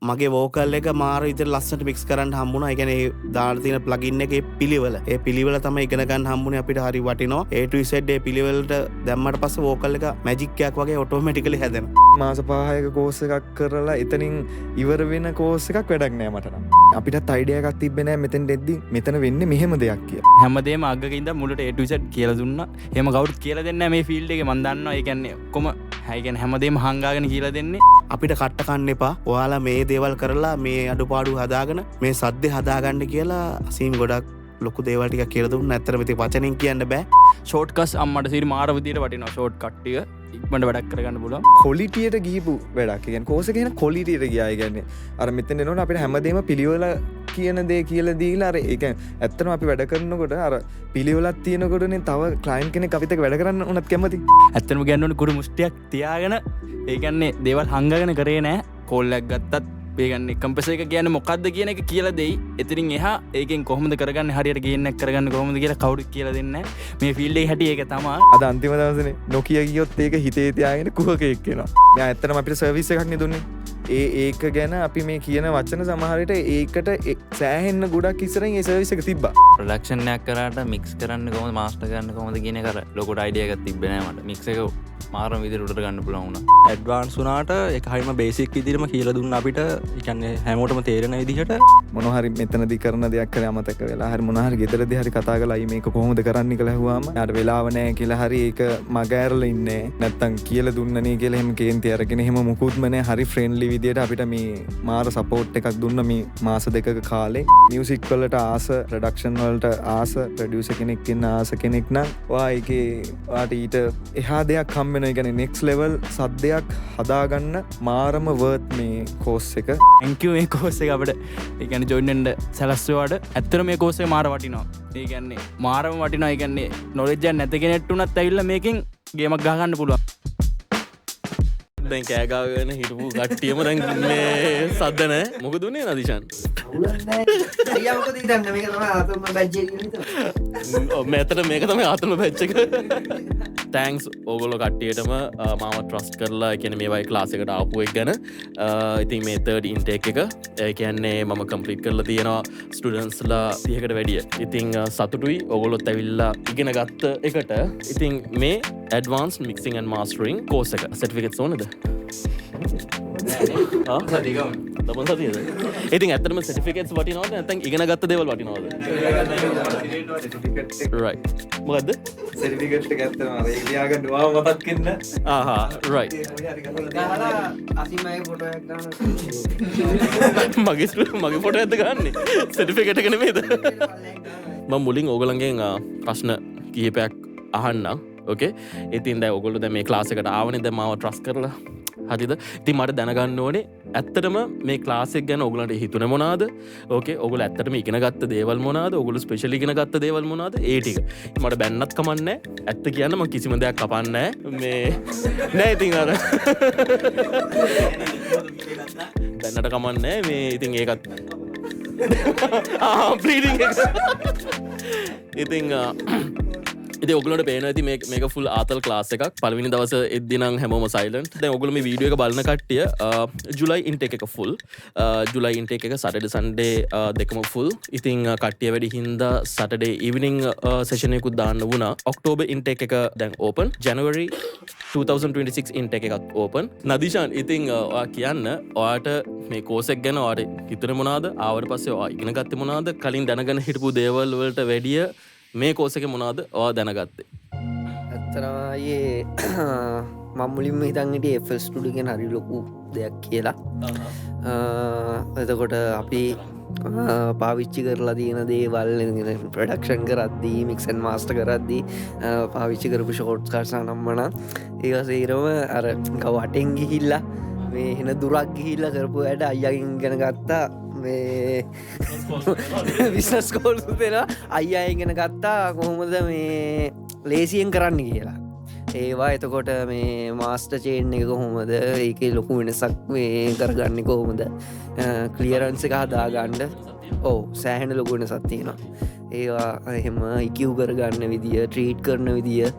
මගේ වෝකල් එක මාර විදිහට ලස්සනට මික්ස් කරන්න හම්බුණා. ඒ කියන්නේ දාලා තියෙන ප්ලගින් එකේ පිළිවෙල. ඒ පිළිවෙල තමයි ඉගෙන ගන්න හම්බුනේ අපිට. හරි වටිනවා. A to Z ඒ පිළිවෙලට දැම්මට පස්සේ වෝකල් එක මැජික් එකක් වගේ ඔටෝමැටිකලි හැදෙනවා. මාස 5ක කෝස් එකක් කරලා එතනින් ඉවර වෙන කෝස් එකක් වැඩක් නෑ මට නම්. අපිටත් අයිඩියා එකක් තිබ්බේ නෑ මෙතෙන් දෙද්දි මෙතන වෙන්නේ මෙහෙම දෙයක් කියලා. හැමදේම අග්ගක ඉඳන් මුලට A to Z කියලා දුන්නා. එහෙම කවුරුත් කියලා දෙන්නේ නැහැ මේ ෆීල්ඩ් එකේ. මම දන්නවා. ඒ කියන්නේ ඔක්කොම හැමදේම හංගාගෙන කියලා දෙන්නේ. අපිට කට්ට කන්න එපා. ඔයාලා මේ දේවල් කරලා මේ අඩුපාඩු හදාගෙන මේ සද්දේ හදාගන්න කියලා අසීම් ගොඩක් ලොකු දේවල් ටිකක් කියලා දුන්නා. ඇත්තටම ඉතින් වචනෙන් කියන්න බෑ. ෂෝට් කට්ස් අම්මට සිරි මාර විදියට වටිනවා. ෂෝට් කට් ටික ඉක්මනට වැඩක් කරගන්න පුළුවන්. කොලිටියට ගිහිපු වැඩක්. ඒ කියන්නේ කෝස් එක කියන කොලිටියට ගියා. ඒ කියන්නේ අර මෙතෙන් එනකොට අපිට හැමදේම පිළිවෙල කියන දේ කියලා දීලා අර ඒ කියන්නේ ඇත්තටම අපි වැඩ කරනකොට අර පිළිවෙලක් තියෙනකොටනේ තව ක්ලයන්ට් කෙනෙක් අපිත් එක්ක වැඩ කරන්න උනත් කැමති. ඇත්තටම කියන්න ඕනේ කුරු මුස්ටියක් තියාගෙන ඒ කියන්නේ දේවල් හංගගෙන කරේ නෑ. කෝල් එකක් ගත්තත් ඒ කියන්නේ කම්ප්‍රෙසර් එක කියන්නේ මොකද්ද කියන එක කියලා දෙයි. එතනින් එහා ඒකෙන් කොහොමද කරගන්නේ හරියට ගේන් එක කරගන්න කොහොමද කියලා කවුරුත් කියලා දෙන්නේ නැහැ. මේ ෆීල්ඩ් එකේ හැටි ඒක තමයි. අද අන්තිම දවසනේ Nokia ගියොත් ඒක හිතේ තියාගෙන කුහකෙක් වෙනවා. මෙයා ඇත්තටම අපිට සර්විස් එකක් නේ දුන්නේ. ඒක ගැන අපි මේ කියන වචන සමහරට ඒකට සෑහෙන්න ගොඩක් ඉස්සරින් ඒ සර්විස් එක තිබ්බා. ප්‍රොඩක්ෂන් එකක් කරාට මික්ස් කරන්න කොහොමද මාස්ටර් කරන්න කොහොමද කියන එක ලොකුට අයිඩියා එකක් තිබ්බේ නෑ මට. මික්ස් එක මාරම විදිහට උඩට ගන්න පුළුවන් වුණා. ඇඩ්වාන්ස් වුණාට ඒක හරියම බේසික් විදිහටම කියලා දුන්නා අපිට. ඒ කියන්නේ හැමෝටම තේරෙන විදිහට මොනවා හරි මෙතනදී කරන දෙයක් කරේ අමතක වෙලා හරි මොනවා හරි ගෙදරදී හරි කතා කරලා අයි මේක කොහොමද කරන්නේ කියලා ඇහුවාම යාට වෙලාව නැහැ කියලා හරි ඒක මග ඇරලා ඉන්නේ නැත්තම් කියලා දුන්නනේ කියලා එහෙම කේන්ති අරගෙන එහෙම මුකුත්ම නැහැ. හරි ෆ්‍රෙන්ඩ්ලි විදිහට අපිට මේ මාර සපෝට් එකක් දුන්න මේ මාස 2ක කාලේ. මියුසික් වලට ආස, ප්‍රොඩක්ෂන් වලට ආස, ප්‍රොඩියුසර් කෙනෙක් ඉන්න ආස කෙනෙක් නම් ඔයා ඒකේ ඔයාට ඊට එහා දෙයක් හම්බ වෙනවා. ඒ කියන්නේ නෙක්ස්ට් ලෙවල් සද්දයක් හදාගන්න මාරම වර්ත් මේ කෝස් එක. thank you මේ කෝස් එක අපිට ඒ කියන්නේ ජොයින් වෙන්න සැලැස්සුවාට. ඇත්තට මේ කෝස් එක මාර වටිනවා. ඒ කියන්නේ මාරම වටිනවා. ඒ කියන්නේ නොලෙජ් එකක් නැති කෙනෙක්ට උනත් ඇවිල්ලා මේකෙන් ගේමක් ගහ ගන්න පුළුවන්. දැන් කෑගාගෙන හිටපු කට්ටියම දැන් මේ සද්ද නැහැ. මොකද උනේ නදිෂාන්? අයියා මොකද හිතන්නේ මේක තමයි ආතම බැජ් එක කියලා හිතනවා. මෙතන මේක තමයි ආතම බැච් එක. තෑන්ක්ස් ඕගොල්ලෝ කට්ටියටම මාව ට්‍රස්ට් කරලා ඒ කියන්නේ මේ වගේ ක්ලාස් එකට ආපු එක ගැන. ඉතින් මේ 3rd ඉන්ටේක් එක ඒ කියන්නේ මම කම්ප්ලීට් කරලා තියෙනවා ස්ටුඩන්ට්ස්ලා 30කට වැඩිය. ඉතින් සතුටුයි ඕගොල්ලොත් ඇවිල්ලා ඉගෙන ගත්ත එකට. ඉතින් මේ ඇඩ්වාන්ස් මික්සිං ඇන්ඩ් මාස්ටරින් කෝස් එක සර්ටිෆිකේට්ස් ඕනද? දමන් සතියද? ඉතින් ඇත්තටම සර්ටිෆිකේට්ස් වටිනවද නැත්නම් ඉගෙන ගත්ත දේවල් වටිනවද? right මොකද්ද? සර්ටිෆිකේට් එක ඇත්තටම ඒක ලියාගන්න ඕවා මතක් වෙන්න. ආහා right ගහලා අසීමයි ෆොටෝ එකක් ගන්න. මගේ ෆොටෝ එකක්ද ගන්නෙ? සර්ටිෆිකේට් එක නෙමෙයිද? මම මුලින් ඕගොල්ලන්ගෙන් ප්‍රශ්න කිහිපයක් අහන්නම්. ඕකේ. ඉතින් දැන් ඕගොල්ලෝ දැන් මේ ක්ලාස් එකට ආවනේ දැන් මාව ට්‍රස්ට් කරලා. හරිද? ඉතින් මට දැනගන්න ඕනේ ඇත්තටම මේ ක්ලාස් එක ගැන ඕගොල්ලන්ට හිතුනේ මොනවාද? ඕකේ. ඕගොල්ලෝ ඇත්තටම ඉගෙන ගත්ත දේවල් මොනවාද? ඕගොල්ලෝ ස්පෙෂල් ඉගෙන ගත්ත දේවල් මොනවාද? ඒ ටික. මට බැන්නත් කමන්නේ. ඇත්ත කියන්න මම කිසිම දෙයක් කපන්නේ මේ නෑ ඉතින් අර බැන්නට කමන්නේ මේ ඉතින් ඒකත් බ්ලීඩින් එක ඉතින් ඔගලට පේන ඇති මේක ෆුල් ආතල් ක්ලාස් එකක්. පළවෙනි දවස එද්දිනම් හැමෝම සයිලන්ට්. දැන් ඔයගොල්ලෝ මේ වීඩියෝ එක බලන කට්ටිය ජුලයි ඉන්ටේක් එක ෆුල්. ජුලයි ඉන්ටේක් එක සැටර්ඩේ සන්ඩේ දෙකම ෆුල්. ඉතින් කට්ටිය වැඩි හින්දා සැටර්ඩේ ඉවිනිං සෙෂන් එකකුත් දාන්න වුණා. ඔක්ටෝබර් ඉන්ටේක් එක දැන් ඕපන්. ජනවරි 2026 ඉන්ටේක් එකත් ඕපන්. නදිෂාන් ඉතින් ඔයා කියන්න ඔයාට මේ කෝස් එක ගැන ඔයාට හිතුනේ මොනවාද? ආවට පස්සේ ඔයා ඉගෙන ගත්තේ මොනවාද? කලින් දැනගෙන හිටපු දේවල් වලට වැඩිය මේ කෝස් එකේ මොනවද ඔයා දැනගත්තේ? ඇත්තටම අයියේ මම මුලින්ම හිතන් හිටියේ FL Studio කියන හරි ලොකු දෙයක් කියලා. එතකොට අපි පාවිච්චි කරලා තියෙන දේවල් ප්‍රොඩක්ෂන් කරද්දී මික්ස් ඇන්ඩ් මාස්ටර් කරද්දී පාවිච්චි කරපු ෂෝට්ස් කට්ස් අනම්මන ඒක සේරම අර වටෙන් ගිහිල්ලා මේ එන දුරක් ගිහිල්ලා කරපු වැඩ අයියාගෙන් ඉගෙන ගත්තා. මේ බිස්නස් කෝල්ස් දෙනවා අයියා ඉගෙන ගත්තා කොහොමද මේ ලේසියෙන් කරන්න කියලා. ඒවා එතකොට මේ මාස්ටර් චේන් එක කොහොමද ඒකේ ලොකු වෙනසක් මේ කරගන්නේ කොහොමද ක්ලියරන්ස් එක හදාගන්න. ඔව් සෑහෙන ලොකු වෙනසක් තියෙනවා. ඒවා එහෙම IQ කරගන්න විදිය, ට්‍රීට් කරන විදිය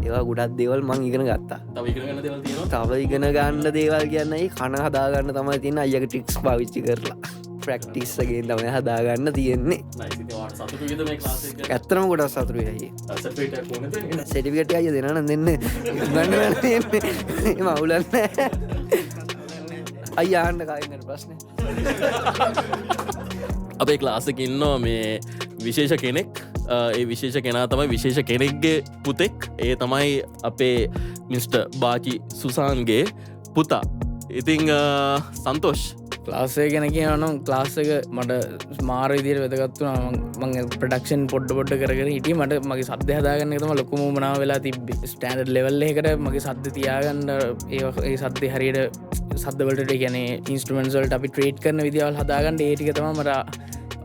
ඒවා ගොඩක් දේවල් මං ඉගෙන ගත්තා. තව ඉගෙන ගන්න දේවල් තියෙනවා. තව ඉගෙන ගන්න දේවල් කියන්න ඒ කන හදාගන්න තමයි තියෙන අයගේ ටික්ස් පාවිච්චි කරලා ප්‍රැක්ටිස්සගේ තමයි හදාගන්න තියෙන්නේ. නයිස්. ඉතින් ඔයාලට සතුටු වේද මේ ක්ලාස් එක? ඇත්තටම ගොඩක් සතුටුයි අයියේ. සර්ටිෆිකේට් එකක් ඕනද? සර්ටිෆිකේට් එක අයියේ දෙනවා නම් දෙන්න. ගන්න වෙන්නේ. එහෙම අවුලක් නැහැ. අයියා අහන්න කායින් ප්‍රශ්නේ. අපේ ක්ලාස් එකේ ඉන්නවා මේ විශේෂ කෙනෙක්. ඒ විශේෂ කෙනා තමයි විශේෂ කෙනෙක්ගේ පුතෙක්. ඒ තමයි අපේ මිස්ටර් බාචි සුසාන්ගේ පුතා. ඉතිං සන්තෝෂ් ක්ලාස්සේ ගැන කියනම් ක්ලාස් එක මට මාර විදියට වැදගත්තුනා. මං ප්‍රඩක්ෂන් පොඩ්ඩ කරගෙන හිටිය මට මගේ සද්‍ය හදාගන්න තම ලොකුම මනාව වෙලා තිබ ස්ටෑන්ඩ් ලෙවල් එකට මගේ සද්ද තියාගන්න ඒ සද්‍ය හරියට සද්දවලට ගැන ඉන්ස්ට්‍රමන්සල්ට අපි ට්‍රේට් කරන විදිවල් හදාගන්න ඒටික තම මට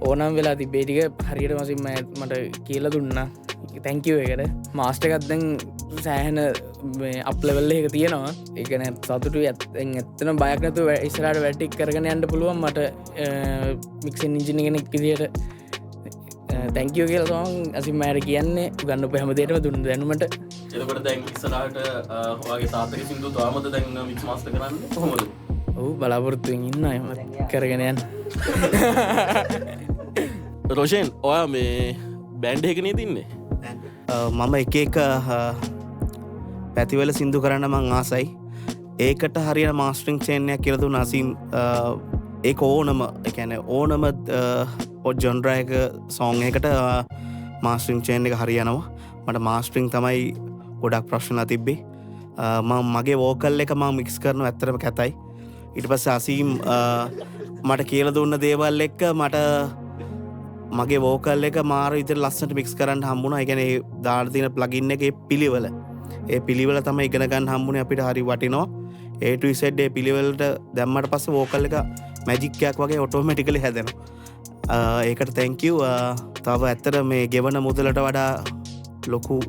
ඕනම් වෙලා තිබේටික හරියට මසින් මට කියල දුන්න තැංකිව එකට මාස්ටකත්දැන් සෑහන අප්ලවෙල්ල එක තියෙනවා ඒකන සතුටු ඇත්තන බයක්නතු ඉස්රට වැටික් කරගෙන යන්න පුළුවන් මට මික්සන් ඉංජිනි කෙනෙක් විදියට තැංකියෝ කියල සෝන් ඇසි මෑට කියන්නේ ගන්න පැහමදේටම දුන්න දැනුමට එතකට දැන් ඉස්සරට ඔයාගේ තාතක සිින්දු තාමත දැන් මික් මස්ත කරන්න හොමද ඔහු බලාපොරත්තුවෙන් ඉන්න එම කරගෙනයන් රෝෂයෙන් ඔයා මේ බැන්්ඩ එකනේ තින්නේ මම එක පැතිවල සිින්දු කරන්න මං ආසයි ඒකට හරිය මාස්ට්‍රිං චේනයක් කියලතු නසිම් ඒ ඕනම එකැන ඕනම ජොන්ඩ්‍රයක සෝන් එකට මාස්ට්‍රිං චේන් එක හරියනවා මට මාස්ට්‍රිං තමයි ගොඩක් ප්‍රශ්න තිබ්බේ මගේ වෝකල් එක මං මික්ස් කරනු ඇත්තරම කැතයි ඉට පස්ස අසීම් මට කියල දුන්න දේවල් එක්ක මට මගේ වෝකල් එක මාර ඉතර ලස්සට මික්ස් කරන්න හම්බුණ එකන දාර්තින ප්ලගින්න එක පිළිවල ඒ පිළිවල තම ඉගෙනගන්න හම්බුණ අපිට හරි වටිනෝ ඒටසෙඩ් ඒ පිළිවලට දැම්මට පස්ස වෝකල් එක මැජික්කයක් වගේ ඔටෝමටිකලි හැදෙන ඒකට තැංකව් තව ඇත්තර මේ ගෙවන මුදලට වඩා ලොකු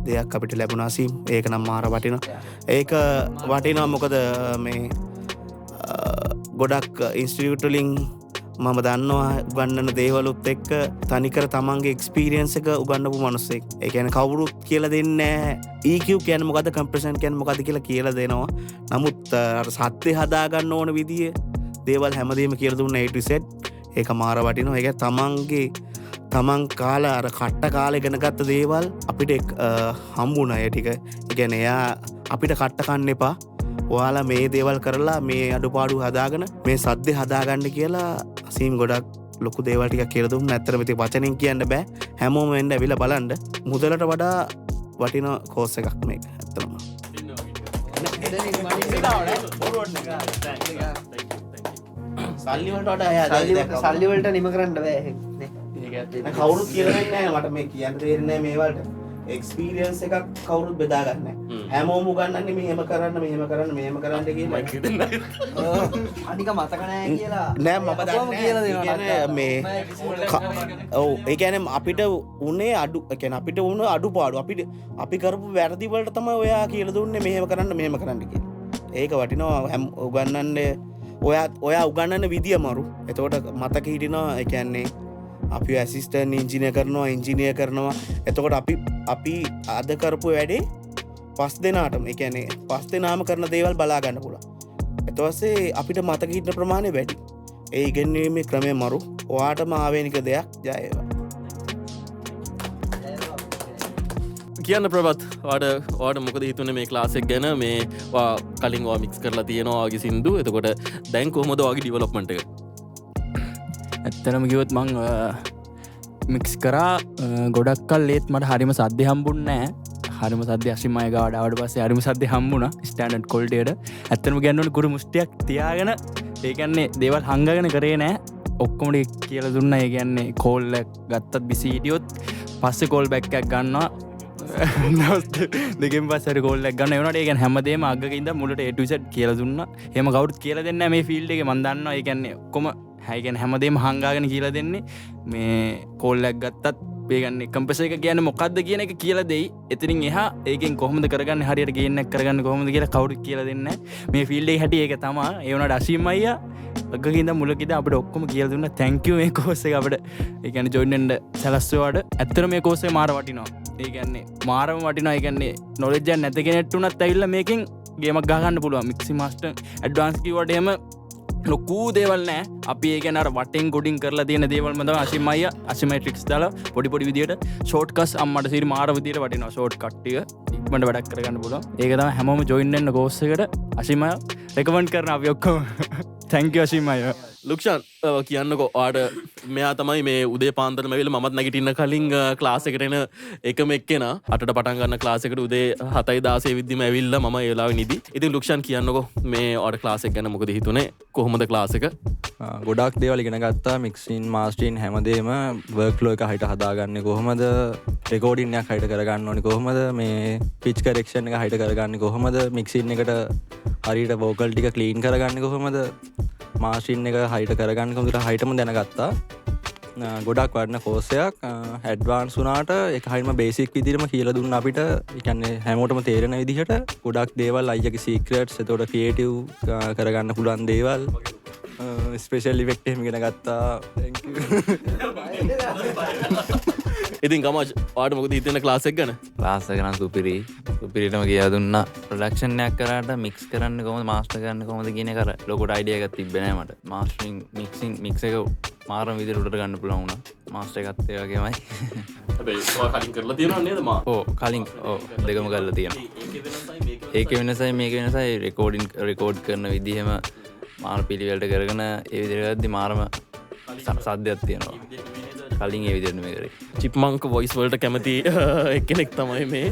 දෙයක් අපිට ලැබුණාසීම් ඒක නම් මාර වටින ඒක වටිනවා මොකද මේ ගොඩක් ඉන්ස්ටියටලින් මම දන්නවා උගන්නන දේවලුත් එක්ක තනිකර තමන්ගේ එක්ස්පීරියන්ස එක උගන්නපු මනුස්සෙක් ඒකැන කවුරුත් කියල දෙන්න ඒකව කියන මොකද කම්ප්‍රෂන් කැන් මොකද කියලා කියල දෙනවා නමුත් සත්‍යය හදාගන්න ඕන විදිිය දේවල් හැමදීම කියල දුන්න ඒටසෙට් ඒක මාර වටිනවා එක තමන්ගේ තමන් කාල අර කට්ට කාලෙ ගෙන ගත්ත දේවල් අපිට හම්බුණ අය ටික ඉගැන එයා අපිට කට්ටකන්න එපා ඔයාලා මේ දේවල් කරලා මේ අඩුපාඩු හදාගන මේ සද්‍ය හදාගන්න කියලා සීම් ගොඩක් ලොකු දේවල්ටික කියරදුම් ඇතරමති වචනින් කියන්න බෑ හැමෝම එන්න ඇවිල බලන්ඩ මුදලට වඩා වටින කෝස එකක් මේ ඇත්තරම සල්ලිවලට නිම කරන්න බෑ කවුරුත් කියලන්න මට මේ කියන්න තේරනෑ මේවල්ට එක්ස්පීරියන්ස එකක් කවුරුත් බෙදාගන්න හැමෝම ගන්නන්නේ මෙහෙම කරන්න මෙහෙම කරන්න මෙහෙම කරන්න කියලා අනික මතකනෑ කියලා නෑ මම මේ ඔව් ඒ කියන්නේ අපිට උනේ අඩු කියන්නේ අපිට වුණ අඩුපාඩු අපි කරපු වැරදිවලට තමයි ඔයා කියලා දුන්නේ මෙහෙම කරන්න කියලා ඒක වටිනවා උගන්නන්නේ ඔයා උගන්නන විදිය මරු එතකොට මතක හිටිනවා ඒ කියන්නේ අපි ඇසිස්ටන් ඉංජිනය කරනවා ඉංජිනය කරනවා එතකොට අපි අද කරපු වැඩේ පස් දෙනාටම එකනේ පස් දෙනාම කරන දේවල් බලාගන්න පුළ එතවස්සේ අපිට මතක හිටන ප්‍රමාණය වැඩි ඒ ඉගෙන්වීමේ ක්‍රමය මරු ඔයාටම ආවේනික දෙයක් ජයවා කියන්න ප්‍රවත් වාට මොකද හිතුන මේ ක්ලාසෙක් ගැන මේ කලින් මික්ස් කරලා තියෙනවාගේ සිින්දු එතකොට දැන් කොහොමද වගේ ඩිවලොප්මට එක ඇත්තනම කිවොත් මං මික්ස් කරා ගොඩක්කල් ලේත් මට හරිම සද්ධ හම්බුන්නෑ හරිම සද්‍ය අසිමය ගාඩාවට පස්සේ හරිම සද්‍ය හම්බුණ ස්ටන්ඩ් කොල්ටේට ඇත්තනම ගැන්නවන ගුරු මුෂ්ටියක් තියාගෙන ඒකන්නේ දේවල් හංගගෙන කරේ නෑ ඔක්කොමට කියල දුන්න ඒ කියන්නේ කෝල්ල ගත්තත් බිසි හිටියොත් පස්ස කෝල් බැක්කක් ගන්නවා දෙකෙන් පස්සර කෝල්ලක් ගන්න වනට ඒකන් හැමදේම අගකින්ද මුලට ඒටසට් කියල දුන්න හෙම කවුත් කියල දෙන්න මේ ෆිල්ඩ් එක මන්දන්න ඒකන්නේ ඔක්කොම හැකැන හැමදේම හංගාගෙන කියලා දෙන්නේ මේ කෝල්ලක් ගත්තත් ඒගන්න කම්පස එක කියන මොකක්ද කියන එක කියල දෙයි එතිරින් එහා ඒකෙන් කොහොමද කරගන්න හරියට ගන්න කරගන්න කොහොමද කියලා කවුරු කියල දෙන්න මේ ෆිල්ඩේ හැටිය ඒක තමා ඒවනට අසීමයිය අගකින්ද මුලකිද අපට ඔක්කොම කියල දුන්න තැංකව මේ කෝස එක අපට ඒකැන ජොයින්ට සැලස්වාට ඇත්තර මේ කෝසේ මාර වටිනවා ඒකන්නේ මාරම වටිනා ඒකන්නේ නොලෙජ්ජන් නැතගෙනෙට්ටුනත් ඇවිල්ල මේකින් ගේමක් ගහන්න පුළුව මික්සි මස්ට ඇඩ්වාන්ස්කිවටම ලොකූ දේවල් නෑ අපි ඒකනර වටෙන් ගොඩින් කරලා තියෙන දේවල්මද අසිමය අසිමටික්ස් දාලා පොඩිපොඩි විදියට ෂෝට්කස් අම්මට සිරි මාර විදියට වටිනවා ෂෝට් කට්ටිය ඉක්මට වැඩක් කරගන්න පුළුවන් ඒක තමයි හැමෝම ජොයින් වෙන්න කෝස් එකට අසිමය රෙකමන්ඩ් කරන අපි ඔක්කොම තැන්ක් යූ අසිමය ලුක්ෂන් කියන්නකො ආට මෙයා තමයි මේ උදේ පාන්තර මැවිල මත් නැගිටින්න කලින් ක්ලාසකටන එකම එක්කෙන අට පටන්ගන්න ක්ලාසකට උදේ 7:16 විද්දිම ඇවිල්ල ම ඒලා නිදි ඉතින් ලුක්ෂන් කියන්නකො මේ අට ක්ලාසක් ගැන මොකද හිතුනේ කොහොමද ක්ලාසක ගොඩක් දේවල් ඉගෙන ගත්තා මික්සින් මාස්ටීන් හැමදේම වර්ක්ලෝ එක හයිට හදාගන්න කොහොමද රෙකෝඩින්නයක් හයිට කරගන්න ඕනි කොහොමද මේ පිච් කරෙක්ෂන් එක හයිට කරගන්න කොහොමද මික්සින් එකට හරිට බෝකල් ටික කලීන් කරගන්න කොහොමද මාශීන් එක හයිට කරගන්න කොමට හයිටම දැනගත්තා ගොඩක් වඩන කෝසයක් හැඩ්වාන්ස් වනාට එක හයිම බේසික් විදිරම කියල දුන්න අපිට එකන්නේ හැමෝටම තේරෙන විදිහට ගොඩක් දේවල් අයික සීක්‍රට් සතෝට ක්‍රියටව් කරගන්න පුළුවන් දේවල් ස්පේෂල් ලිවෙක්ටම ගෙන ගත්තා ඉතින් ගමජ් පාට මොකද හිතන ක්ලාසෙක් ගන ලාස කරන්න සුපිරිටම කිය දුන්න ප්‍රඩක්ෂණයක් කරට මික්ස් කරන්න කොම මාස්ට කරන්න කොමද කියන කර ලොකොට අයිඩියගත් තිබෙනමට මාස්ටරින් මික්සින් මික්ස එක මාරම විදිරුට ගන්න පුළවුණ මාස්ට එකත්තේ වගේමයි කලින් කරලා තියෙන නේදම ඕ කලින් ඕ දෙකම කරලා තියෙන ඒක වෙනසයි මේක වෙනසයි රෙකෝඩින් රෙකෝඩ් කරන විදිහම මාර පිළිවලට කරගෙන ඒ විදිරගත්දි මාරම සද්‍යයක් තියෙනවා කලින් ඒ විදිරන මේ කරේ චිප්මංක වොයිස් වලට කැමති එක්කෙනෙක් තමයි මේ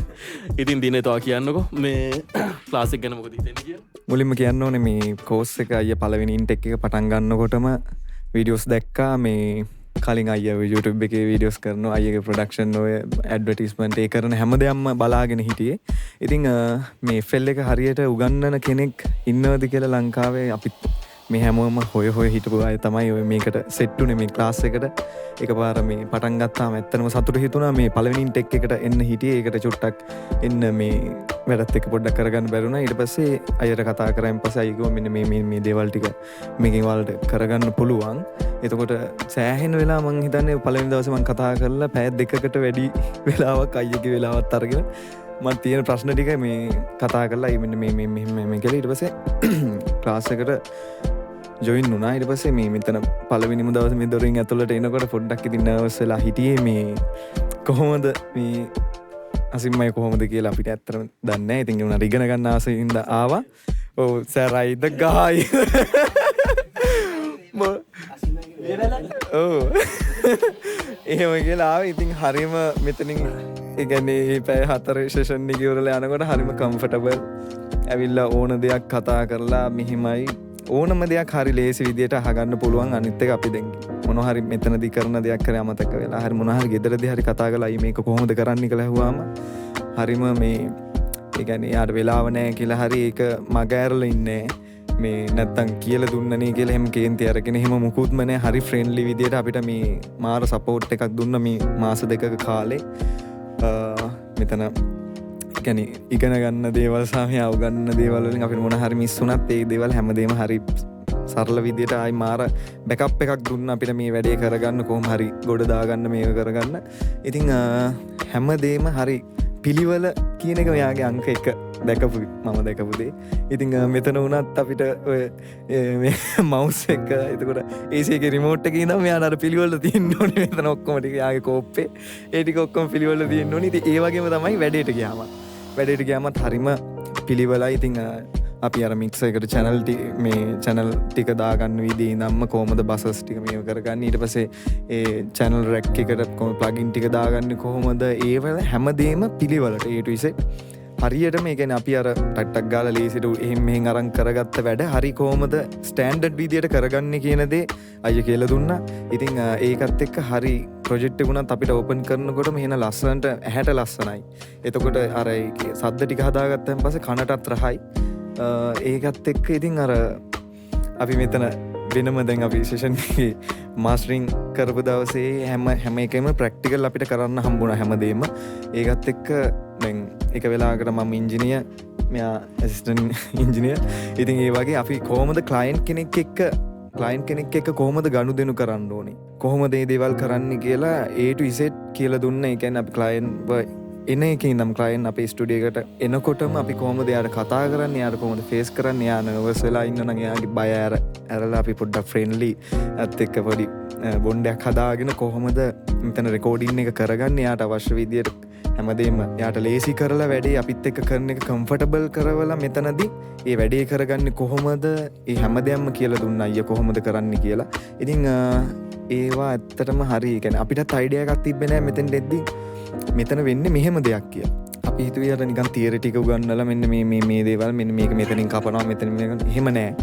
ඉතින් දිනතවා කියන්නකො මේ ක්ලාසික් ගැන මොකද හිතෙන්නේ කියලා මුලින්ම කියන්න ඕනේ මේ කෝස් එක අයියා පළවෙනි ඉන්ටෙක් එක පටන් ගන්නකොටම වීඩියෝස් දැක්කා මේ කලින් අයියා YouTube එකේ වීඩියෝස් කරනවා අයියාගේ ප්‍රොඩක්ෂන් ඔය ඇඩ්වර්ටයිස්මන්ට් ඒ කරන හැමදේම බලාගෙන හිටියේ. ඉතින් මේ FL එක හරියට උගන්වන කෙනෙක් ඉන්නවද කියලා ලංකාවේ අපිත් මේ හැමෝම හොය හිටපු අය තමයි ඔය මේකට සෙට් උනේ මේ ක්ලාස් එකට. එකපාර මේ පටන් ගත්තාම ඇත්තටම සතුටු හිතුණා මේ පළවෙනි ඉන්ටෙක් එකට එන්න හිටියේ. ඒකට චුට්ටක් එන්න මේ වැඩත් එක්ක පොඩ්ඩක් කරගන්න බැරුණා. ඊට පස්සේ අයියට කතා කරාන් පස්සේ අයිය කිව්වා මෙන්න මේ දේවල් ටික මේකෙන් වලට කරගන්න පුළුවන්. එතකොට සෑහෙන වෙලා මං හිතන්නේ පළවෙනි දවසේ මං කතා කරලා පැය දෙකකට වැඩි වෙලාවක් අයියගේ වෙලාවත් අරගෙන මම තියෙන ප්‍රශ්න ටික මේ කතා කරලා මෙන්න මේ කියලා ඊට පස්සේ ක්ලාස් එකට ජොයින් වුණා. ඊට පස්සේ මේ මෙතන පළවෙනිම දවසේ මේ දොරින් ඇතුළට එනකොට පොඩ්ඩක් ඉතින් නර්වස් වෙලා හිටියේ මේ කොහොමද මේ අසිම්මයි කොහොමද කියලා අපිට ඇත්තටම දන්නේ නැහැ. ඉතින් ඒ උනාට ඉගෙන ගන්න ආසෙින්ද ආවා. ඔව් සරයිද ගායි. ඔව් එහෙම කියලා ආවා. ඉතින් හරියම මෙතනින් ඒ කියන්නේ පැය 4 සෙෂන් එක ඉවරලා යනකොට හරියම කම්ෆර්ටබල් ඇවිල්ලා ඕන දෙයක් කතා කරලා මෙහිමයි ඕනම දෙයක් හරි ලේසි විදියට අහගන්න පුළුවන්. අනිත් එක අපි දැන් මොනවා හරි මෙතනදී කරන දෙයක් කරේ අමතක වෙලා හරි මොනවා හරි ගෙදරදී හරි කතා කරලා මේක කොහොමද කරන්නේ කියලා අහුවාම හරිම මේ ඒ කියන්නේ යාට වෙලාව නැහැ කියලා හරි ඒක මග ඇරලා ඉන්නේ මේ නැත්තම් කියලා දුන්නනේ කියලා එහෙම කේන්ති අරගෙන එහෙම මුකුත්ම නැහැ. හරි ෆ්‍රෙන්ඩ්ලි විදියට අපිට මේ මාර සපෝට් එකක් දුන්න මේ මාස දෙකක කාලේ මෙතන කියන්නේ ඉගෙන ගන්න දේවල් සහ මේ අවගන්න දේවල් වලින් අපිට මොන හරි මිස් වුණත් ඒ දේවල් හැමදේම හරි සරල විදියට ආයි මාර බෑකප් එකක් දුන්න අපිට මේ වැඩේ කරගන්න කොහොම හරි ගොඩ දාගන්න මේක කරගන්න. ඉතින් හැමදේම හරි පිළිවෙල කියන එක මෙයාගේ අංක 1 දැකපු මම දැකපු දේ. ඉතින් මෙතන වුණත් අපිට ඔය මේ මවුස් එක එතකොට AC එකේ රිමෝට් එකේ ඉඳන් මෙයාට අර පිළිවෙල තියෙන්න ඕනේ. මෙතන ඔක්කොම ටික යාගේ කෝප්පේ ඒ ටික ඔක්කොම පිළිවෙල තියෙන්න ඕනේ. ඉතින් ඒ වගේම තමයි වැඩේට ගියාමත් හරිම පිළිවෙලයි. ඉතින් අපි අර මික්සර් එකට channel ටික දාගන්න විදිහේ ඉඳන්ම කොහොමද බසස් ටික මේව කරගන්නේ ඊට පස්සේ ඒ channel rack එකට කොහොමද plugin ටික දාගන්නේ කොහොමද ඒ වල හැමදේම පිළිවෙලට A to Z හරියට මේ කියන්නේ අපි අර ටක් ගාලා ලේසියට එහෙම මෙහෙන් අරන් කරගත්ත වැඩ හරි කොහොමද ස්ටෑන්ඩඩ් විදියට කරගන්නේ කියන දේ අයියා කියලා දුන්නා. ඉතින් ඒකත් එක්ක හරි ප්‍රොජෙක්ට් එක උනත් අපිට ඕපන් කරනකොට මෙහෙන ලස්සනට ඇහැට ලස්සනයි. එතකොට අර ඒකේ සද්ද ටික හදාගත්තන් පස්සේ කනටත් රහයි. ඒකත් එක්ක ඉතින් අර අපි මෙතන වෙනම දැන් අපි සෙෂන් එකේ මාස්ටරින් කරපු දවසේ හැම එකෙම ප්‍රැක්ටිකල් අපිට කරන්න හම්බුණා හැමදේම. ඒකත් එක්ක දැන් එක වෙලාවකට මම ඉංජිනියර් මෙයා ඇසිස්ටන්ට් ඉංජිනියර්. ඉතින් ඒ වගේ අපි කොහොමද ක්ලයන්ට් කෙනෙක් එක්ක ක්ලයින්ට් කෙනෙක් එක්ක කොහොමද ගනුදෙනු කරන්න ඕනේ, කොහොමද මේ දේවල් කරන්න කියලා A to Z කියලා දුන්න. ඒ කියන්නේ අපි ක්ලයින්ට් එන එක ඉඳම් ක්ලයින්ට් අපේ ස්ටුඩියෝ එකට එනකොටම අපි කොහොමද එයාට කතා කරන්නේ, එයාට කොහොමද ෆේස් කරන්නේ, එයා නර්වස් වෙලා ඉන්න නම් එයාගේ බය ඇරලා අපි පොඩ්ඩක් ෆ්‍රෙන්ඩ්ලි ඇත් එක්ක පොඩි බොන්ඩයක් හදාගෙන කොහොමද මෙතන රෙකෝඩින් එක කරගන්නේ, එයාට අවශ්‍ය විදියට හැමදේම එයාට ලේසි කරලා වැඩේ අපිත් එක්ක කරන එක කම්ෆර්ටබල් කරවලා මෙතනදී ඒ වැඩේ කරගන්නේ කොහොමද, ඒ හැමදේම කියලා දුන්න අයියා කොහොමද කරන්න කියලා. ඉතින් ඒවා ඇත්තටම හරි. කියන්නේ අපිටත් අයිඩියා එකක් තිබ්බේ නැහැ මෙතෙන්ට එද්දී මෙතන වෙන්නේ මෙහෙම දෙයක් කියලා. අපි හිතුවේ අර නිකන් තියරි ටික උගන්වලා මෙන්න මේ දේවල් මෙන්න මේක මෙතනින් කපනවා මෙතන මේක එහෙම නෑ.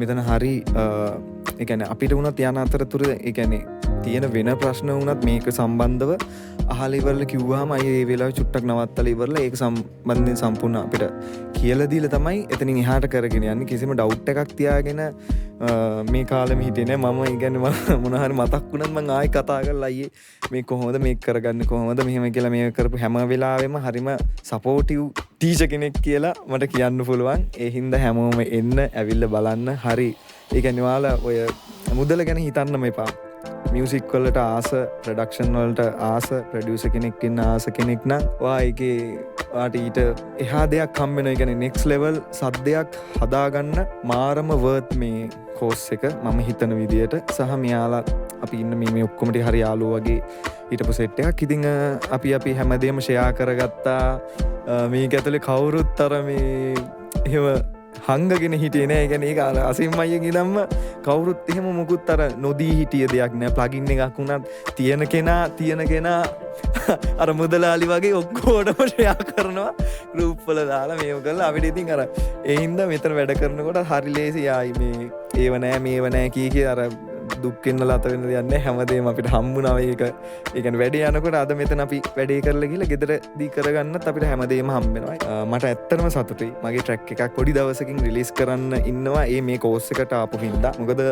මෙතන හරි ඒ කියන්නේ අපිට වුණත් යන අතරතුර ඒ කියන්නේ තියෙන වෙන ප්‍රශ්න වුණත් මේක සම්බන්ධව අහලා ඉවරලා කිව්වහම අය ඒ වෙලාවේ චුට්ටක් නවත්තලා ඉවරලා ඒක සම්බන්ධයෙන් සම්පූර්ණ අපිට කියලා දීලා තමයි එතනින් එහාට කරගෙන යන්නේ. කිසිම ඩවුට් එකක් තියාගෙන මේ කාලෙම හිටියේ නෑ. මම කියන්නේ මොන හරි මතක් වුණත් මම ආයෙ කතා කරලා අයියේ මේ කොහොමද මේක කරගන්නේ කොහොමද මෙහෙම කියලා මේක කරපු හැම වෙලාවෙම හරිම සපෝටිව් ටීචර් කෙනෙක් කියලා මට කියන්න පුළුවන්. ඒ හින්දා හැමෝම එන්න ඇවිල්ලා බලන්න. හරි. ඒ කියන්නේ ඔයාලා ඔය මුදල ගැන හිතන්නම එපා. මියුසික් වලට ආස, ප්‍රොඩක්ෂන් වලට ආස, ප්‍රොඩියුසර් කෙනෙක් ඉන්න ආස කෙනෙක් නම් ඔයා ඒකේ ඔයාට ඊට එහා දෙයක් හම්බ වෙනවා. ඒ කියන්නේ නෙක්ස්ට් ලෙවල් සද්දයක් හදාගන්න මාරම වර්ත් මේ කෝස් එක මම හිතන විදියට. සහ මෙයාලා අපි ඉන්න මේ ඔක්කොම ටික හරි යාළුවෝ වගේ හිටපු සෙට් එකක්. ඉතින් අපි හැමදේම ෂෙයා කරගත්තා. මේක ඇතුලේ කවුරුත් අර මේ එහෙම හංගගෙන හිටියේ නෑ. ඒ කියන්නේ ඒක අර අසිම් අයියෙන් ඉඳන්ම කවුරුත් එහෙම මොකුත් අර නොදී හිටිය දෙයක් නෑ. ප්ලගින් එකක් වුණත් තියෙන කෙනා අර මුදලාලි වගේ ඔක්කොටම ෂෙයා කරනවා ගෲප් වල දාලා මේව කරලා අපිට ඉතින් අර ඒ හින්දා මෙතන වැඩ කරනකොට හරි ලේසි. ආයි මේ ඒව නෑ මේව නෑ කී අර දුක් වෙන්න ලත වෙන්න දෙයක් නෑ. හැමදේම අපිට හම්බුණා. ඒක ඒ කියන්නේ වැඩේ යනකොට අද මෙතන අපි වැඩේ කරලා ගිහලා ගෙදරදී කරගන්නත් අපිට හැමදේම හම්බ වෙනවා. මට ඇත්තටම සතුටුයි. මගේ ට්‍රැක් එකක් පොඩි දවසකින් රිලීස් කරන්න ඉන්නවා මේ කෝස් එකට ආපු හින්දා. මොකද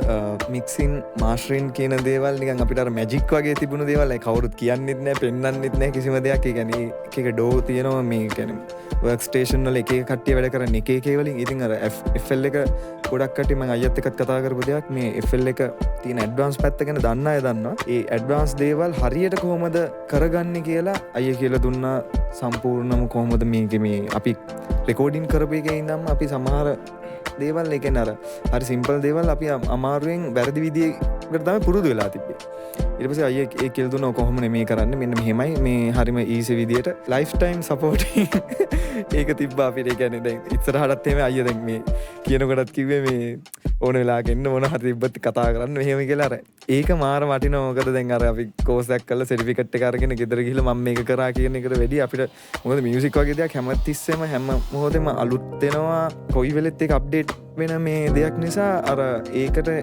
මික්සින් මාස්ටරින් කියන දේවල් නිකන් අපිට අර මැජික් වගේ තිබුණු දේවල් කවුරුත් කියන්නෙත් නෑ, පෙන්වන්නෙත් නෑ කිසිම දෙයක්. ඒ කියන්නේ එක ඩෝ තියෙනවා මේ කියන්නේ වර්ක් ස්ටේෂන් වල එක කට්ටිය වැඩ කරන්නේ එක වලින්. ඉතින් අර FL එක ගොඩක් කට්ටිය මම අයියත් එක්කත් කතා කරපු දෙයක්. මේ FL එක තියෙන ඇඩ්වාන්ස් පැත්ත ගැන දන්න අය දන්නවා. ඒ ඇඩ්වාන්ස් දේවල් හරියට කොහොමද කරගන්නේ කියලා අයියා කියලා දුන්නා. සම්පූර්ණම කොහොමද මේක මේ අපි රෙකෝඩින් කරපු එකේ ඉඳන්ම අපි සමහර දේවල් ඒ කියන්නේ අර හරි සිම්පල් දේවල් අපි අමාරුවෙන් වැරදි විදිහකට තමයි පුරුදු වෙලා තිබ්බේ. ඊට පස්සේ අයියා ඒ කියලා දුන්නා කොහොමද මේ කරන්නේ මෙන්න මෙහෙමයි මේ හරිම ඊසි විදියට ලයිෆ් ටයිම් සපෝටින් ඒක තිබ්බා අපිට. ඒ කියන්නේ දැන් ඉස්සරහටත් එහෙම අයියා දැන් මේ කියනකොටත් කිව්වේ මේ ඕන වෙලාවක එන්න මොන හරි තිබ්බත් කතා කරන්න මෙහෙම කියලා. අර ඒක මාර වටිනවා. මොකද දැන් අර අපි කෝස් එකක් කරලා සර්ටිෆිකේට් එක අරගෙන ගෙදර ගිහලා මම මේක කරා කියන එකට වැඩි අපිට මොකද මියුසික් වගේ දෙයක් හැමතිස්සෙම හැම මොහොතේම අලුත් වෙනවා. කොයි වෙලෙත් ඒක අප්ඩේට් වෙන මේ දෙයක් නිසා අර ඒකට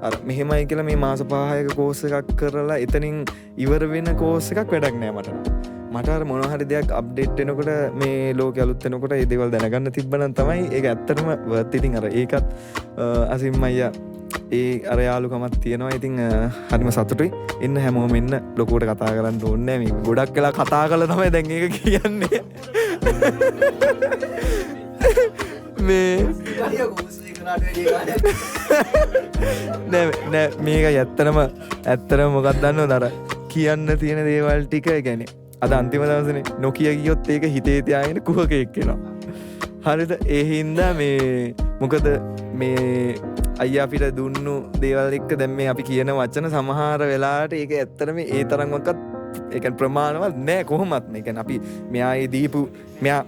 අර මෙහෙමයි කියලා මේ මාස 5ක කෝස් එකක් කරලා එතනින් ඉවර වෙන කෝස් එකක් වැඩක් නෑ මට. මට අර මොන හරි දෙයක් අප්ඩේට් වෙනකොට මේ ලෝකෙ අලුත් වෙනකොට ඒ දේවල් දැනගන්න තිබ්බනම් තමයි ඒක ඇත්තටම වර්ත්. ඉතින් අර ඒකත් අසිම් අයියා ඒ අර යාළුකමක් තියෙනවා. ඉතින් හරිම සතුටුයි. එන්න හැමෝම එන්න ලොකුවට කතා කරන්න ඕනේ නෑ. මේ ගොඩක් වෙලා කතා කරලා තමයි දැන් ඒක කියන්නේ. මේ නෑ මේක ඇත්තටම මොකක්ද දන්නවද අර කියන්න තියෙන දේවල් ටික. ඒ කියන්නේ අද අන්තිම දවසනේ නොකිය ගියොත් ඒක හිතේ තියාගෙන කුහකෙක් වෙනවා. හරිද? ඒ හින්දා මේ මොකද මේ අයියා අපිට දුන්නු දේවල් එක්ක දැන් මේ අපි කියන වචන සමහර වෙලාවට ඒක ඇත්තටම ඒ තරම්වත් ඒ කියන්නේ ප්‍රමාණවත් නෑ කොහොමත්. මේ කියන්නේ අපි මෙයා ඒ දීපු මෙයා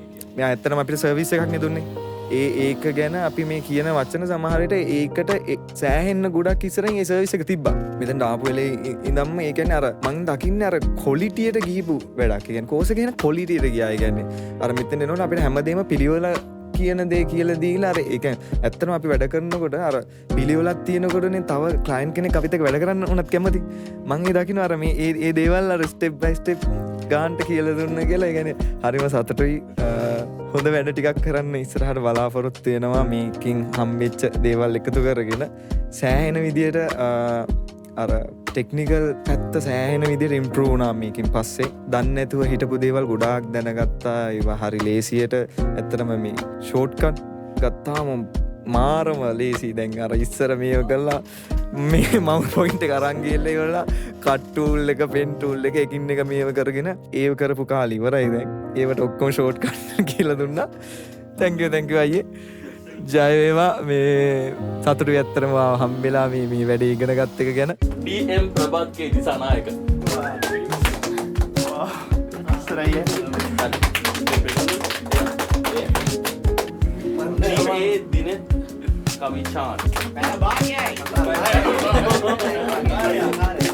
ඇත්තටම අපිට සර්විස් එකක් නේ දුන්නේ. ඒක ගැන අපි මේ කියන වචන සමහරට ඒකට සෑහෙන්න ගොඩක් ඉස්සරින් ඒ සර්විස් එක තිබ්බා. මෙතනට ආපු වෙලේ ඉඳන්ම ඒ කියන්නේ අර මං දකින්නේ අර ක්වොලිටියට ගිහපු වැඩක්. ඒ කියන්නේ කෝස් එක කියන ක්වොලිටියට ගියා. ඒ කියන්නේ අර මෙතන එනකොට අපිට හැමදේම පිළිවෙල කියන දේ කියලා දීලා අර ඒ කියන්නේ ඇත්තටම අපි වැඩ කරනකොට අර පිළිවෙලක් තියෙනකොටනේ තව ක්ලයන්ට් කෙනෙක් අපිත් එක්ක වැඩ කරන්න උනත් කැමති. මං ඒ දකින්න අර මේ ඒ දේවල් අර ස්ටෙප් බයි ස්ටෙප් ගාන්ට කියලා දුන්න කියලා. ඒ කියන්නේ හරිම සතුටුයි. හොඳ වැඩ ටිකක් කරන්න ඉස්සරහට බලාපොරොත්තු වෙනවා. මේකින් හම්බෙච්ච දේවල් එකතු කරගෙන සෑහෙන විදියට අර ටෙක්නිකල් පැත්ත සෑහෙන විදියට ඉම්ප්‍රූව් වුණා මේකින් පස්සේ. දන්නේ නැතුව හිටපු දේවල් ගොඩාක් දැනගත්තා. ඒවා හරි ලේසියට ඇත්තටම මේ ෂෝට්කට් ගත්තාම මාරම ලේසි දැන් අර ඉස්සර මේ කල්ලා මේ මව් පොයින්ට කරංගිල්ලේ කොල්ලා කට්ටූල් එක පෙන්ටූල් එක එකින් එක මේව කරගෙන ඒ කරපු කාලි ඉවරයි දැන් ඒවට ඔක්කොම ෂෝට් කට් කියලා දුන්නා තැන්ක් යූ අයියේ ජය වේවා මේ සතුටුයි ඇත්තටම හම්බෙලා මේ වැඩේ ඉගෙන ගත්ත එක ගැන DM ප්‍රභාත් කේ දිසානායක දිනෙත් කවිචාන්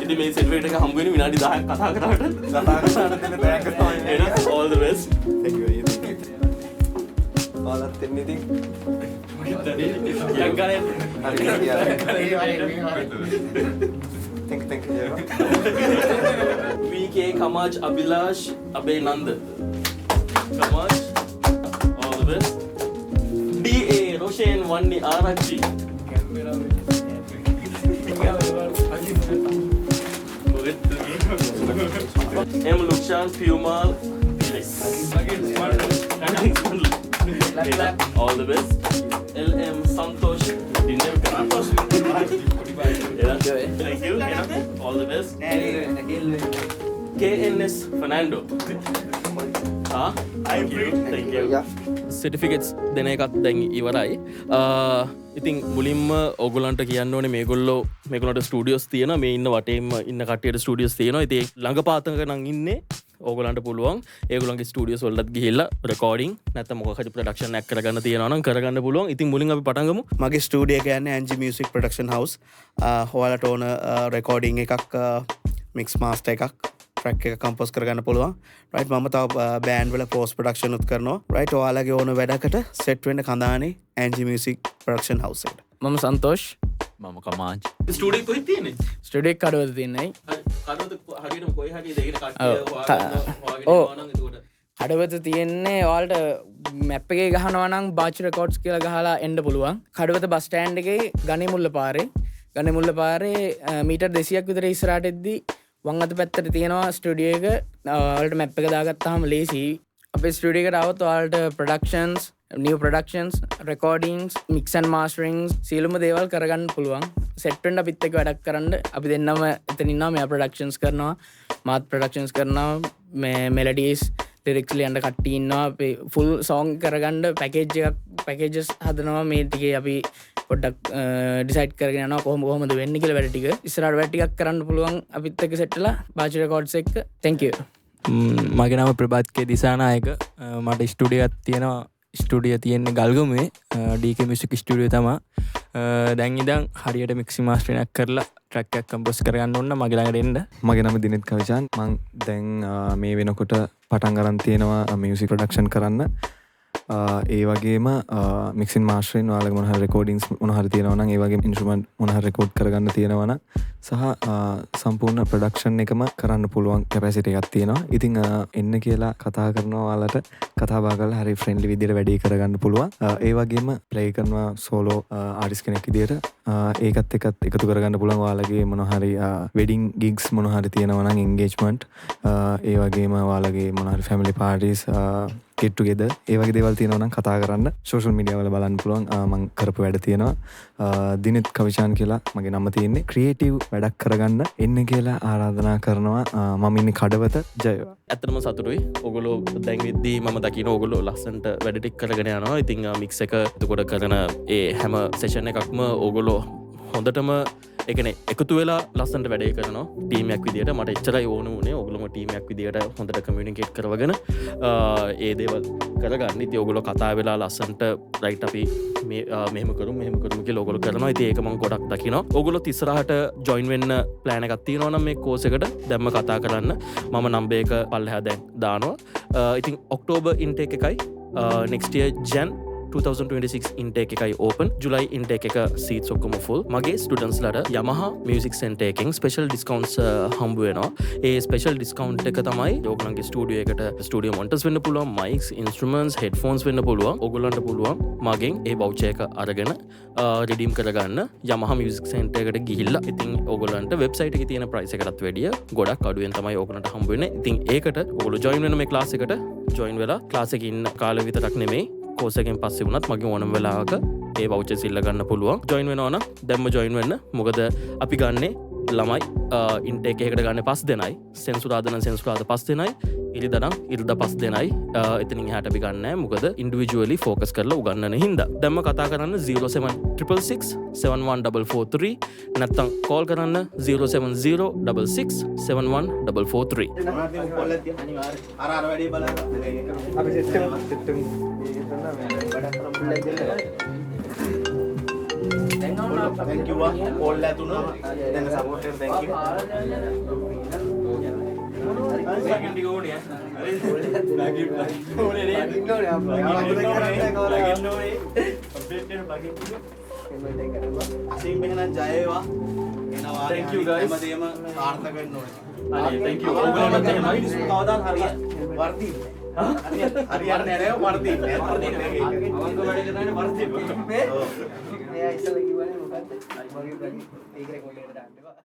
ඉතින් මේ සෙට් එක හම්බ වෙන විනාඩි 10ක් කතා කරාට all the best ඔයාලත් එන්න ඉතින් thank you VK Kamaj Abhilash Abhinand Kamaj all the best DA Roshan Vanni Arachi M Lukshan Pumal all the best LM Santosh thank you all the best KNS Fernando thank you certificates දෙන එකත් දැන් ඉවරයි ඉතින් මුලින්ම ඔගොල්ලන්ට කියන්න ඕනේ මේගොල්ලන්ට studios තියෙනවා මේ ඉන්න වටේම ඉන්න කට්ටියට ස්ටුඩියෝස් තියෙනවා ඉතින් ළඟපාතක නම් ඉන්නේ ඕගොල්ලන්ට පුළුවන් ඒගොල්ලන්ගේ ස්ටුඩියෝස් වලට ගිහිල්ලා රෙකෝඩින් නැත්නම් මොකක් හරි ප්‍රොඩක්ෂන් එකක් කරගන්න තියෙනවා නම් කරගන්න පුළුවන් ඉතින් මුලින් අපි පටන් ගමු මගේ ස්ටුඩියෝ කියන්නේ Angie Music Production House ඔයාලට ඕන රෙකෝඩින් එකක් මික්ස් මාස්ටර් එකක් ට්‍රැක් එක කම්පෝස් කරගන්න පුළුවන් රයිට් මම තව බෑන්ඩ් වල පෝස්ට් ප්‍රොඩක්ෂන් උත් කරනවා රයිට් ඔයාලගේ ඕන වැඩකට සෙට් වෙන්න කඳානේ Angie Music Production House එකට මම සන්තෝෂ් මම කමාජ් ස්ටුඩියෝ කොහෙද තියෙන්නේ ස්ටඩියක් කඩුවද තින්නයි කඩවත හරියටම කොයි හරි දෙයකට කට්ටිය හොයාගෙන නම් එතකොට කඩවත තියෙන්නේ ඔයාලට මැප් එකේ ගහනවා නම් බාච් රෙකෝඩ්ස් කියලා ගහලා එන්න පුළුවන් කඩවත බස් ස්ටෑන්ඩ් එකේ ගණේමුල්ල පාරේ මීටර් 200ක් විතර ඉස්සරහට එද්දී වං අත පැත්තට තියෙනවා ස්ටුඩියෝ එක ඔයාලට මැප් එක දාගත්තාම ලේසි අපේ ස්ටුඩියෝ එකට આવොත් ඔයාලට ප්‍රොඩක්ෂන්ස් new productions recordings mix and masterings සියලුම දේවල් කරගන්න පුළුවන් සෙට් වෙන්න අපිත් එක්ක වැඩක් කරන්න අපි දෙන්නම එතන ඉන්නවා මෙයා ප්‍රොඩක්ෂන්ස් කරනවා මාත් ප්‍රොඩක්ෂන්ස් කරනවා මේ මෙලඩීස් ලිරික්ස් ලියන්න කට්ටිය ඉන්නවා අපි ෆුල් සෝං කරගන්න පැකේජස් හදනවා මේ ටිකේ අපි පොඩ්ඩක් ඩිසයිඩ් කරගෙන යනවා කොහොමද වෙන්නේ කියලා වැඩ ටික ඉස්සරහට වැඩ ටිකක් කරන්න පුළුවන් අපිත් එක්ක සෙට් වෙලා බාච් රෙකෝඩ්ස් එක්ක thank you මගේ නම ප්‍රභාත් කේ දිසානායක මට ස්ටුඩියෝ එකක් තියෙනවා ස්ටුඩියෝ තියෙන්නේ ගල්ගමුවේ DK Music ස්ටුඩියෝ තමයි දැන් ඉඳන් හරියට මික්සිං මාස්ටරින් එකක් කරලා ට්‍රැක් එකක් කම්පෝස් කරගන්න ඕන මගේ ළඟට එන්න මගේ නම දිනෙත් කවිචාන් මං දැන් මේ වෙනකොට පටන් ගන්න තියෙනවා මියුසික් ප්‍රොඩක්ෂන් කරන්න ඒ වගේම මික්සින් මාස්ටරින් ඔයාලගේ මොන හරි රෙකෝඩින්ග්ස් මොන හරි තියෙනවා නම් ඒ වගේම ඉන්ස්ට්‍රුමන්ට් මොන හරි රෙකෝඩ් කරගන්න තියෙනවා නම් සහ සම්පූර්ණ ප්‍රොඩක්ෂන් එකම කරන්න පුළුවන් කැපැසිටි එකක් තියෙනවා. ඉතින් එන්න කියලා කතා කරනවා ඔයාලට කතා බහ කරලා හරි ෆ්‍රෙන්ඩ්ලි විදිහට වැඩේ කරගන්න පුළුවන්. ඒ වගේම ප්ලේ කරනවා සෝලෝ ආටිස්ට් කෙනෙක් විදිහට ඒකත් එකතු කරගන්න පුළුවන් ඔයාලගේ මොන හරි වෙඩින් ගිග්ස් මොන හරි තියෙනවා නම් එන්ගේජ්මන්ට් ඒ වගේම ඔයාලගේ මොන හරි ෆැමිලි පාර්ටිස් get together ඒ වගේ දේවල් තියෙනවා නම් කතා කරන්න සෝෂල් මීඩියා වල බලන්න පුළුවන් මම කරපු වැඩ තියෙනවා දිනෙත් කවිචාන් කියලා මගේ නම තියෙන්නේ ක්‍රියේටිව් වැඩක් කරගන්න එන්න කියලා ආරාධනා කරනවා මම ඉන්නේ කඩවත ජය ඇත්තටම සතුටුයි ඔයගොල්ලෝ දැන් වෙද්දී මම දකින්න ඔයගොල්ලෝ ලස්සනට වැඩ ටික කරගෙන යනවා ඉතින් මික්ස් එක එතකොට කරන ඒ හැම සෙෂන් එකක්ම ඔයගොල්ලෝ හොඳටම එකන එකතු වෙලා ලස්සන්ට වැඩේ කරනවා ටීමයක් විදිට මට එච්චරයි ඕන වනේ ඔගුලම ටීමයක් විදිට හොඳට කමියනිකේට් කරවගෙන ඒ දේවල් කරගන්න ඉති ඔගුල කතා වෙලා ලස්සන්ට රයිට් අපි මෙහම කරුම ලොගොල කරනවා ඉති ඒකම ගොඩක් දකිනවා ඔගුලො තිස්සරහට ජොයින් වෙන්න ප්ලෑන එකත්තිය නොනම් මේ කෝසකට දැම්ම කතා කරන්න මම නම්බේක පල්ලහැ දැන් දානවා ඉතින් ඔක්ටෝබර් ඉන්ටේක් එකයි නෙක්ස්ටිය ජැන් 2026 intake එකයි open July intake එක seats ඔක්කොම full මගේ students ලට Yamaha music center එකෙන් special discounts හම්බ වෙනවා ඒ special discount එක තමයි ඔයගොල්ලන්ගේ studio එකට studio monitors වෙන්න පුළුවන් mics instruments headphones වෙන්න පුළුවන් ඔයගොල්ලන්ට පුළුවන් මගෙන් ඒ voucher එක අරගෙන redeem කරගන්න Yamaha music center එකට ගිහිල්ලා ඉතින් ඔයගොල්ලන්ට website එකේ තියෙන price එකටත් වැඩිය ගොඩක් අඩුවෙන් තමයි ඔයගොල්ලන්ට හම්බ වෙන්නේ ඉතින් ඒකට ඔයගොල්ලෝ join වෙන මේ class එකට join වෙලා class එකේ ඉන්න කාලෙ විතරක් නෙමෙයි කෝස් එකෙන් පස්සේ වුණත් මගේ ඕනම වෙලාවක ඒ වවුචර්ස් ඉල්ල ගන්න පුළුවන්. ජොයින් වෙනවා නම් දැම්ම ජොයින් වෙන්න. මොකද අපි ගන්නේ ළමයි ඉන්ටේක් එකකට ගන්න 5 දෙනයි. සෙන්සුරාදා නම් සෙන්සුරාදා 5 දෙනයි. ඉරිදා නම් ඉරිදා 5 දෙනයි. එතනින් එහාට අපි ගන්නෑ. මොකද ඉන්ඩිවිජුවලි ෆෝකස් කරලා උගන්නන හින්දා. දැම්ම කතා කරන්න 07666 71443 නැත්නම් කෝල් කරන්න 07066 71443. අර වැඩි බලන්න අපි සිස්ටම් thank you call ඇතුණා දැන් support එක thank you second එක ඕනේ plugin ඕනේ නේ අසින් මෙහෙනම් ජය වේවා එනවා Thank you, guys. හැමදේම සාර්ථක වෙන්න ඕනේ අනේ thank you. ඔයගොල්ලන්ට එහෙමයි. කවදාත් හරිය වර්ධි හරියන්නේ නැහැ වර්ධි අවංක වැඩ කරන්නේ වර්ධි මේ ඉස්සලා කිව්වනේ මොකද්ද? මගේ ඒක රෙකෝඩ් එකට දාන්න